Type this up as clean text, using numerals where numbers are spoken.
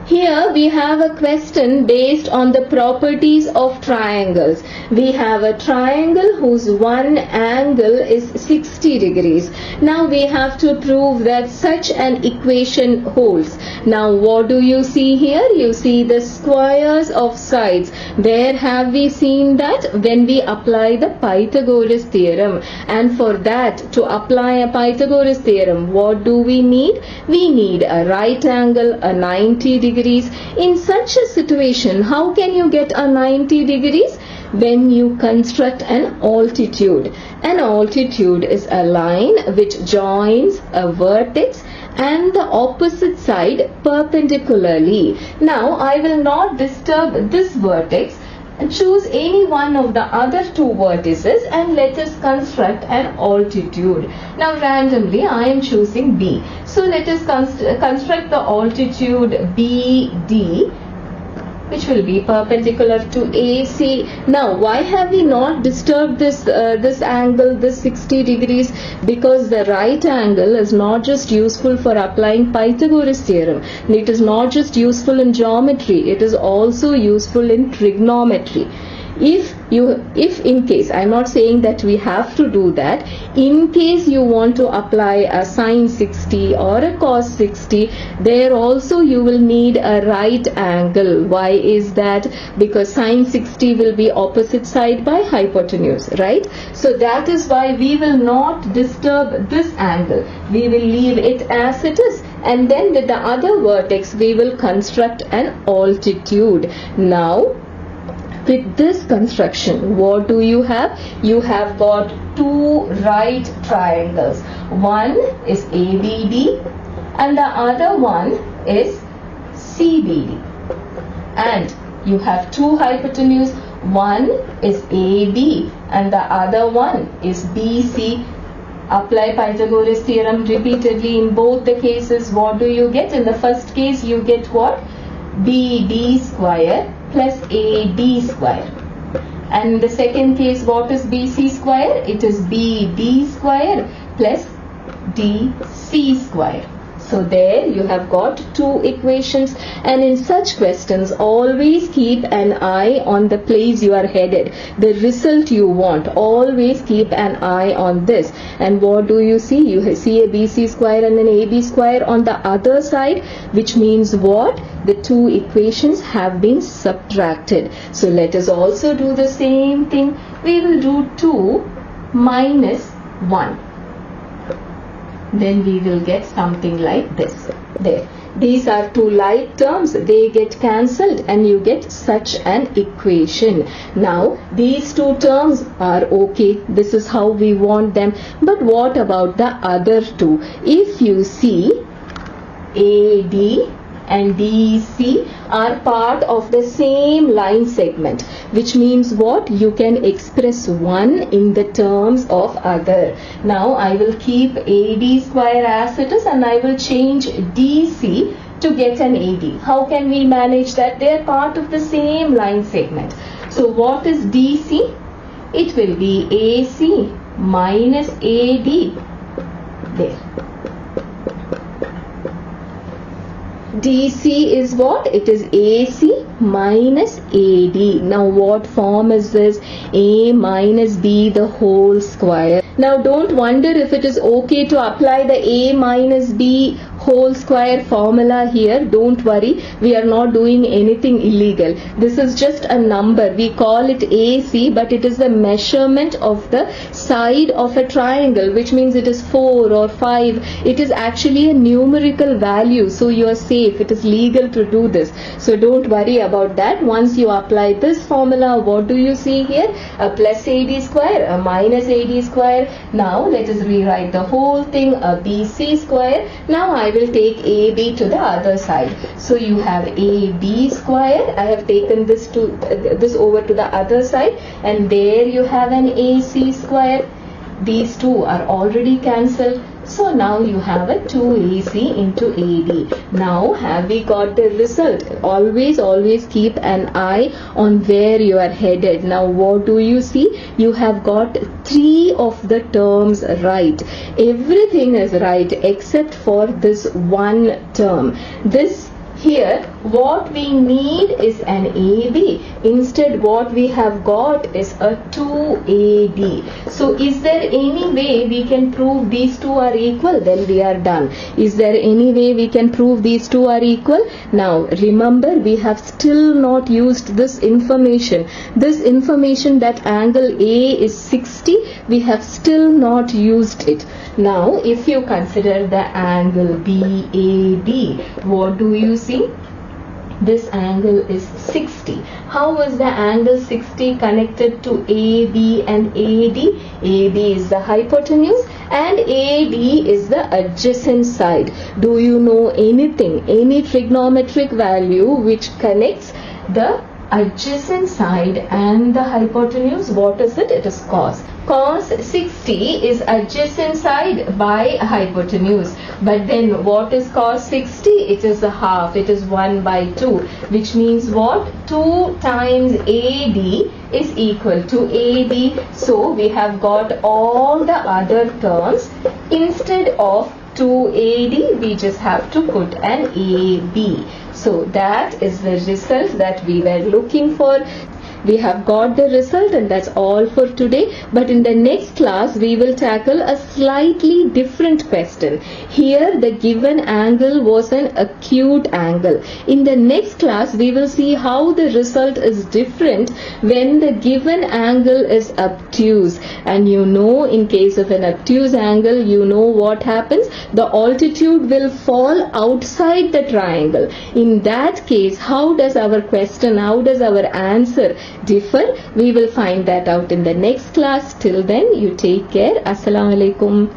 Here we have a question based on the properties of triangles. We have a triangle whose one angle is 60 degrees. Now we have to prove that such an equation holds. Now what do you see here? You see the squares of sides. Where have we seen that? When we apply the Pythagoras theorem. And for that, to apply a Pythagoras theorem, what do we need? We need a right angle, a 90 degrees. In such a situation, how can you get a 90 degrees? When you construct an altitude. An altitude is a line which joins a vertex and the opposite side perpendicularly. Now I will not disturb this vertex. Choose any one of the other two vertices and let us construct an altitude. Now randomly I am choosing B. So let us construct the altitude BD, which will be perpendicular to AC. Now why have we not disturbed this angle, this 60 degrees? Because the right angle is not just useful for applying Pythagoras theorem. It is not just useful in geometry, it is also useful in trigonometry. If in case, I'm not saying that we have to do that, in case you want to apply a sine 60 or a cos 60, there also you will need a right angle. Why is that? Because sine 60 will be opposite side by hypotenuse, right? So that is why we will not disturb this angle. We will leave it as it is, and then with the other vertex we will construct an altitude. Now with this construction, what do you have? You have got two right triangles. One is ABD and the other one is CBD. And you have two hypotenuse. One is AB and the other one is BC. Apply Pythagoras theorem repeatedly in both the cases. What do you get? In the first case, you get what? BD square plus AB square. And in the second case, what is BC square? It is BD square plus DC square. So there you have got two equations, and in such questions always keep an eye on the place you are headed, the result you want. Always keep an eye on this. And what do you see? You see a BC square and an AB square on the other side, which means what? The two equations have been subtracted. So let us also do the same thing. We will do 2 minus 1. Then we will get something like this. There. These are two like terms. They get cancelled and you get such an equation. Now these two terms are okay. This is how we want them. But what about the other two? If you see AD and DC are part of the same line segment, which means what? You can express one in the terms of other. Now I will keep AD square as it is and I will change DC to get an AD. How can we manage that? They are part of the same line segment. So what is DC? It will be AC minus AD. There. DC is what? It is AC minus AD. Now what form is this? A minus B the whole square. Now don't wonder if it is okay to apply the A minus B whole square formula here. Don't worry, we are not doing anything illegal. This is just a number. We call it AC, but it is the measurement of the side of a triangle, which means it is 4 or 5. It is actually a numerical value, so you are safe. It is legal to do this. So don't worry about that. Once you apply this formula, what do you see here? A plus AD square, a minus AD square. Now let us rewrite the whole thing, a BC square. Now I will take AB to the other side. So you have AB square. I have taken this over to the other side, and there you have an AC square. These two are already cancelled. So now you have a 2AC into AD. Now have we got the result? Always keep an eye on where you are headed. Now what do you see? You have got 3 of the terms right. Everything is right except for this one term. This here What we need is an AB. Instead, what we have got is a 2AD. So is there any way we can prove these two are equal? Then we are done. Is there any way we can prove these two are equal? Now remember, we have still not used this information. This information that angle A is 60, we have still not used it. Now if you consider the angle BAD, what do you see? This angle is 60. How is the angle 60 connected to AB and AD? AB is the hypotenuse and AD is the adjacent side. Do you know anything, any trigonometric value which connects the adjacent side and the hypotenuse? What is it? It is cos. Cos 60 is adjacent side by hypotenuse. But then what is cos 60? It is a half. It is 1 by 2. Which means what? 2 times AD is equal to AB. So we have got all the other terms. Instead of 2AD, we just have to put an AB. So that is the result that we were looking for. We have got the result, and that's all for today. But in the next class, we will tackle a slightly different question. Here, the given angle was an acute angle. In the next class, we will see how the result is different when the given angle is obtuse. And you know, in case of an obtuse angle, you know what happens? The altitude will fall outside the triangle. In that case, how does our question, how does our answer differ? We will find that out in the next class. Till then, you take care. Assalamu alaikum.